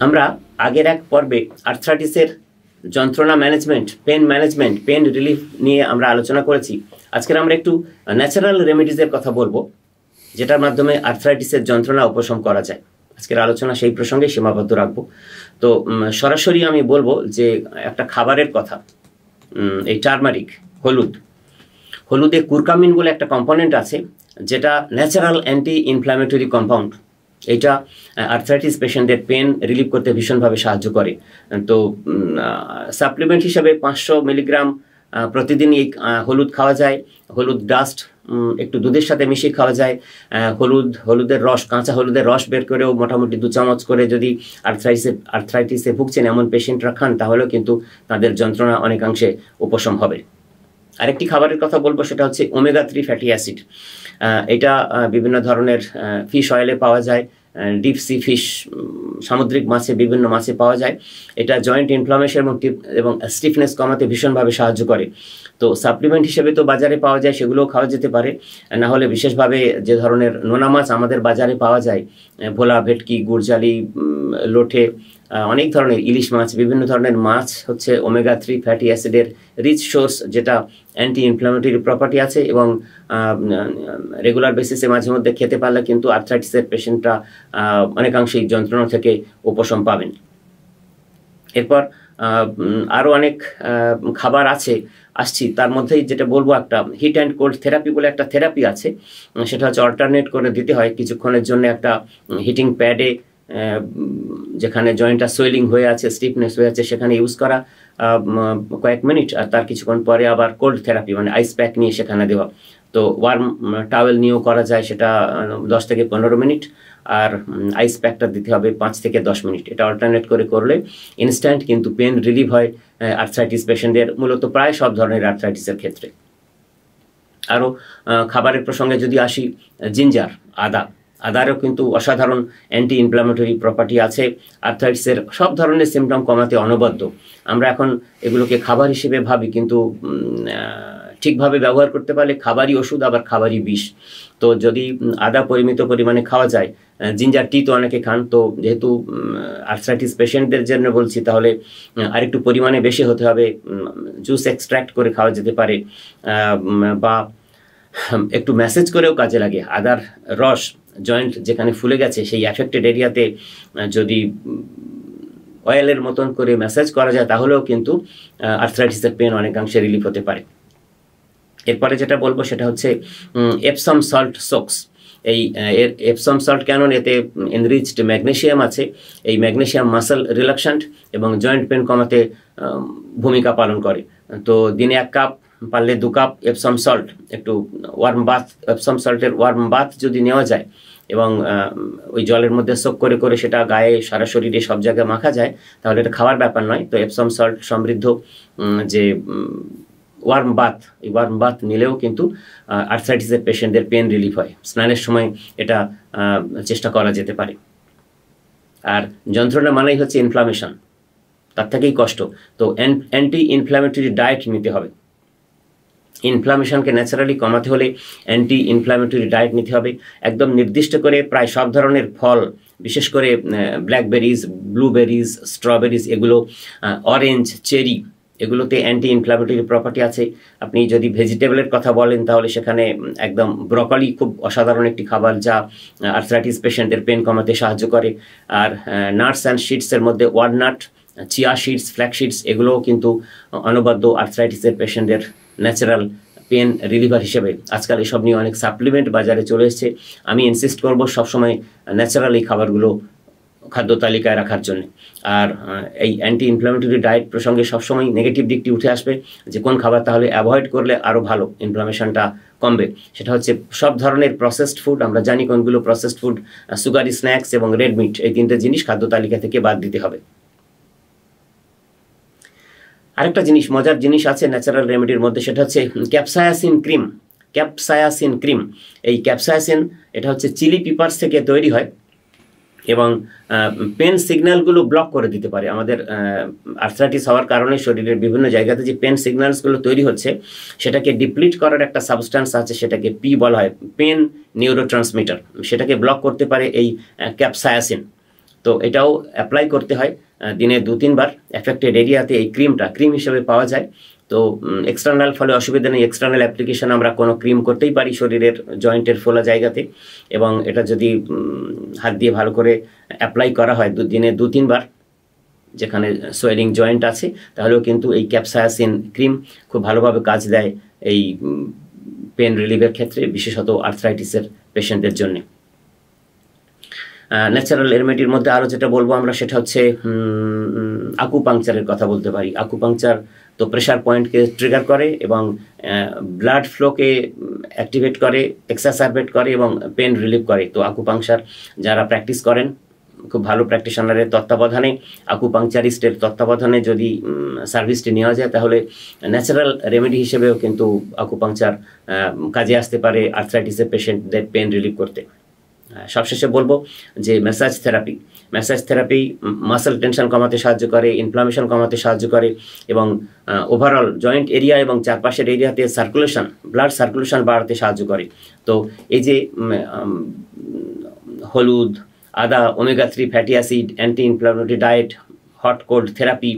আমরা আগের এক পর্বে আর্থ্রাইটিসের যন্ত্রণা ম্যানেজমেন্ট, পেন রিলিফ নিয়ে আমরা আলোচনা করেছি। আজকের আমরা একটু ন্যাচারাল রেমেডিজের কথা বলবো, যেটার মাধ্যমে আর্থ্রাইটিসের যন্ত্রণা উপশম করা যায়। আজকের আলোচনা সেই প্রসঙ্গে সীমাবদ্ধ রাখবো। তো সরাসরি আমি বলবো যে একটা খাবারের কথা, এই টার্মারিক, হলুদে কুরকামিন বলে একটা কম্পোনেন্ট আছে, যেটা ন্যাচারাল অ্যান্টি ইনফ্ল্যামেটরি কম্পাউন্ড। এটা আর্থ্রাইটিস পেশেন্টদের পেন রিলিভ করতে ভীষণভাবে সাহায্য করে। তো সাপ্লিমেন্ট হিসাবে 500 মিলিগ্রাম প্রতিদিন এই হলুদ খাওয়া যায়। হলুদ ডাস্ট একটু দুধের সাথে মিশিয়ে খাওয়া যায়। হলুদের রস, কাঁচা হলুদের রস বের করেও মোটামুটি 2 চামচ করে যদি আর্থ্রাইটিসে ভুগছেন এমন পেশেন্টরা খান, তাহলেও কিন্তু তাদের যন্ত্রণা অনেকাংশে উপশম হবে। আরেকটি খাবারের কথা বলবো, সেটা হচ্ছে ওমেগা 3 ফ্যাটি অ্যাসিড। এটা বিভিন্ন ধরনের ফিশ অয়েলে পাওয়া যায়, ডিপ সি ফিশ, সামুদ্রিক মাছে, বিভিন্ন মাছে পাওয়া যায়। এটা জয়েন্ট ইনফ্লামেশন এবং স্টিফনেস কমাতে ভীষণভাবে সাহায্য করে। তো সাপ্লিমেন্ট হিসেবে তো বাজারে পাওয়া যায়, সেগুলোও খাওয়া যেতে পারে। না হলে বিশেষভাবে যে ধরনের নোনা মাছ আমাদের বাজারে পাওয়া যায়, ভোলা, ভেটকি, গুড়জালি, লোটে, অনেক ধরনের ইলিশ মাছ, বিভিন্ন ধরনের মাছ হচ্ছে ওমেগা 3 ফ্যাটি অ্যাসিডের রিচ সোর্স, যেটা অ্যান্টি ইনফ্ল্যামেটরি প্রপার্টি আছে। এবং রেগুলার বেসিসে মাঝে মধ্যে খেতে পারলে কিন্তু আর্থ্রাইটিসের পেশেন্টরা অনেকাংশেই যন্ত্রণা থেকে উপশম পাবেন। এরপর আরও অনেক খাবার আসছি, তার মধ্যেই যেটা বলবো, একটা হিট অ্যান্ড কোল্ড থেরাপি বলে একটা থেরাপি আছে। সেটা হচ্ছে অল্টারনেট করে দিতে হয় কিছুক্ষণের জন্য একটা হিটিং প্যাডে, যেখানে জয়েন্টটা সোয়েলিং হয়ে আছে, স্টিফনেস হয়ে আছে, সেখানে ইউজ করা কয়েক মিনিট, আর তার কিছুক্ষণ পরে আবার কোল্ড থেরাপি মানে আইস প্যাক নিয়ে সেখানে দেওয়া। তো ওয়ার্ম টাওয়েল নিয়েও করা যায়, সেটা 10 থেকে 15 মিনিট, আর আইস প্যাকটা দিতে হবে 5 থেকে 10 মিনিট। এটা অল্টারনেট করে করলে ইনস্ট্যান্ট কিন্তু পেন রিলিভ হয় আর্থ্রাইটিস পেশেন্টদের, মূলত প্রায় সব ধরনের আর্থ্রাইটিসের ক্ষেত্রে। আরও খাবারের প্রসঙ্গে যদি আসি, জিঞ্জার, আদারও কিন্তু অসাধারণ অ্যান্টি ইনফ্ল্যামেটরি প্রপার্টি আছে। আর্থ্রাইটিসের সব ধরনের সিমটম কমাতে অনবদ্য। আমরা এখন এগুলোকে খাবার হিসেবে ভাবি, কিন্তু ঠিকভাবে ব্যবহার করতে পারলে খাবারই ওষুধ, আবার খাবারই বিষ। তো যদি আদা পরিমিত পরিমাণে খাওয়া যায়, জিঞ্জার টি তো অনেকে খান, তো যেহেতু আর্থ্রাইটিস পেশেন্টদের জন্য বলছি, তাহলে আরেকটু পরিমাণে বেশি হতে হবে। জুস এক্সট্র্যাক্ট করে খাওয়া যেতে পারে, বা একটু ম্যাসেজ করেও কাজে লাগে। আদার রস জয়েন্ট যেখানে ফুলে গেছে সেই অ্যাফেক্টেড এরিয়াতে যদি অয়েলের মতন করে ম্যাসাজ করা যায়, তাহলেও কিন্তু আর্থ্রাইটিসের পেন অনেকাংশে রিলিফ হতে পারে। এরপরে যেটা বলবো সেটা হচ্ছে এপসম সল্ট সোকস। এই এপসম সল্ট কেন? এতে এনরিচড ম্যাগনেশিয়াম আছে। এই ম্যাগনেশিয়াম মাসল রিল্যাক্সেন্ট এবং জয়েন্ট পেন কমাতে ভূমিকা পালন করে। তো দিনে 1 কাপ, পারলে 2 কাপ এপসম সল্ট, একটু ওয়ার্ম বাথ, এপসম সল্টের ওয়ার্ম বাথ যদি নেওয়া যায় এবং ওই জলের মধ্যে সোক করে করে সেটা গায়ে, সারা শরীরে, সব জায়গায় মাখা যায়, তাহলে এটা খাওয়ার ব্যাপার নয়। তো এপসম সল্ট সমৃদ্ধ যে ওয়ার্ম বাথ নিলেও কিন্তু আর্থ্রাইটিসের পেশেন্টদের পেন রিলিফ হয়। স্নানের সময় এটা চেষ্টা করা যেতে পারে। আর যন্ত্রণা মানেই হচ্ছে ইনফ্লামেশন, তার থেকেই কষ্ট। তো অ্যান্টি ইনফ্ল্যামেটরি ডায়েট নিতে হবে। ইনফ্লামেশনকে ন্যাচারালি কমাতে হলে অ্যান্টি ইনফ্ল্যামেটরি ডায়েট নিতে হবে। একদম নির্দিষ্ট করে প্রায় সব ধরনের ফল, বিশেষ করে ব্ল্যাকবেরিজ, ব্লুবেরিজ, স্ট্রবেরিজ, এগুলো, অরেঞ্জ, চেরি, এগুলোতে অ্যান্টি ইনফ্ল্যামেটরি প্রপার্টি আছে। আপনি যদি ভেজিটেবলের কথা বলেন, তাহলে সেখানে একদম ব্রকলি খুব অসাধারণ একটি খাবার, যা আর্থ্রাইটিস পেশেন্টদের পেন কমাতে সাহায্য করে। আর নাটস অ্যান্ড সিডসের মধ্যে walnut, chia seeds, flax seeds, এগুলোও কিন্তু অনবদ্য আর্থ্রাইটিসের পেশেন্টদের ন্যাচারাল পেন রিলিভার হিসেবে। আজকাল এসব নিয়ে অনেক সাপ্লিমেন্ট বাজারে চলে এসেছে। আমি ইনসিস্ট করবো সবসময় ন্যাচারাল এই খাবারগুলো খাদ্য তালিকায় রাখার জন্য। আর এই অ্যান্টি ইনফ্ল্যামেটরি ডায়েট প্রসঙ্গে সবসময় নেগেটিভ দিকটি উঠে আসবে, যে কোন খাবার তাহলে অ্যাভয়েড করলে আরও ভালো, ইনফ্লামেশনটা কমবে। সেটা হচ্ছে সব ধরনের প্রসেসড ফুড। আমরা জানি কোনগুলো প্রসেসড ফুড, সুগারি স্ন্যাক্স এবং রেড মিট, এই 3টে জিনিস খাদ্য তালিকা থেকে বাদ দিতে হবে। আরেকটা জিনিস, মজার জিনিস আছে ন্যাচারাল রেমেডির মধ্যে, সেটা হচ্ছে ক্যাপসায়াসিন ক্রিম। এই ক্যাপসায়াসিন, এটা হচ্ছে চিলি পিপার্স থেকে তৈরি হয় এবং পেন সিগন্যালগুলো ব্লক করে দিতে পারে। আমাদের আর্থ্রাইটিস হওয়ার কারণে শরীরের বিভিন্ন জায়গাতে যে পেন সিগন্যালসগুলো তৈরি হচ্ছে, সেটাকে ডিপ্লিট করার একটা সাবস্ট্যান্স আছে, সেটাকে পি বলা হয়, পেন নিউরোট্রান্সমিটার। সেটাকে ব্লক করতে পারে এই ক্যাপসায়াসিন। তো এটাও অ্যাপ্লাই করতে হয় দিনে 2-3 বার। অ্যাফেক্টেড এরিয়াতে এই ক্রিম হিসেবে পাওয়া যায়। তো এক্সটার্নাল ফলে অসুবিধা নেই, এক্সটার্নাল অ্যাপ্লিকেশন আমরা কোনো ক্রিম করতেই পারি শরীরের জয়েন্টের ফোলা জায়গাতে, এবং এটা যদি হাত দিয়ে ভালো করে অ্যাপ্লাই করা হয় দিনে 2-3 বার যেখানে সোয়েলিং জয়েন্ট আছে, তাহলেও কিন্তু এই ক্যাপসায়াসিন ক্রিম খুব ভালোভাবে কাজ দেয় এই পেন রিলিফের ক্ষেত্রে, বিশেষত আর্থ্রাইটিসের পেশেন্টদের জন্য। ন্যাচারাল রেমেডির মধ্যে আরও যেটা বলবো আমরা সেটা হচ্ছে আকুপাংচারের কথা বলতে পারি। আকুপাংচার তো প্রেশার পয়েন্টকে ট্রিগার করে এবং ব্লাড ফ্লোকে অ্যাক্টিভেট করে, এক্সাসারবেট করে এবং পেন রিলিফ করে। তো আকুপাংচার যারা প্র্যাকটিস করেন খুব ভালো প্র্যাকটিশনারের তত্ত্বাবধানে, আকুপাংচারিস্টের তত্ত্বাবধানে যদি সার্ভিসটি নেওয়া যায়, তাহলে ন্যাচারাল রেমেডি হিসেবেও কিন্তু আকুপাংচার কাজে আসতে পারে আর্থ্রাইটিসের পেশেন্টদের পেন রিলিফ করতে। সবশেষে বলবো যে ম্যাসাজ থেরাপি মাসেল টেনশন কমাতে সাহায্য করে, ইনফ্লামেশন কমাতে সাহায্য করে এবং ওভারঅল জয়েন্ট এরিয়া এবং চারপাশের এরিয়াতে ব্লাড সার্কুলেশন বাড়াতে সাহায্য করে। তো এই যে হলুদ, আদা, omega 3 fatty acid, anti inflammatory diet, hot cold therapy,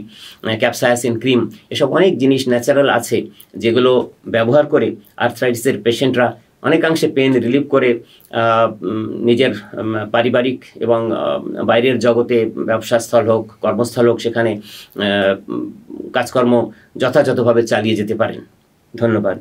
capsaicin cream, এসব অনেক জিনিস ন্যাচারাল আছে যেগুলো ব্যবহার করে আর্থ্রাইটিসের পেশেন্টরা অনেকাংশে পেন রিলিফ করে নিজের পারিবারিক এবং বাইরের জগতে, ব্যবসাস্থল হোক, কর্মস্থল হোক, সেখানে কাজকর্ম যথাযথভাবে চালিয়ে যেতে পারেন। ধন্যবাদ।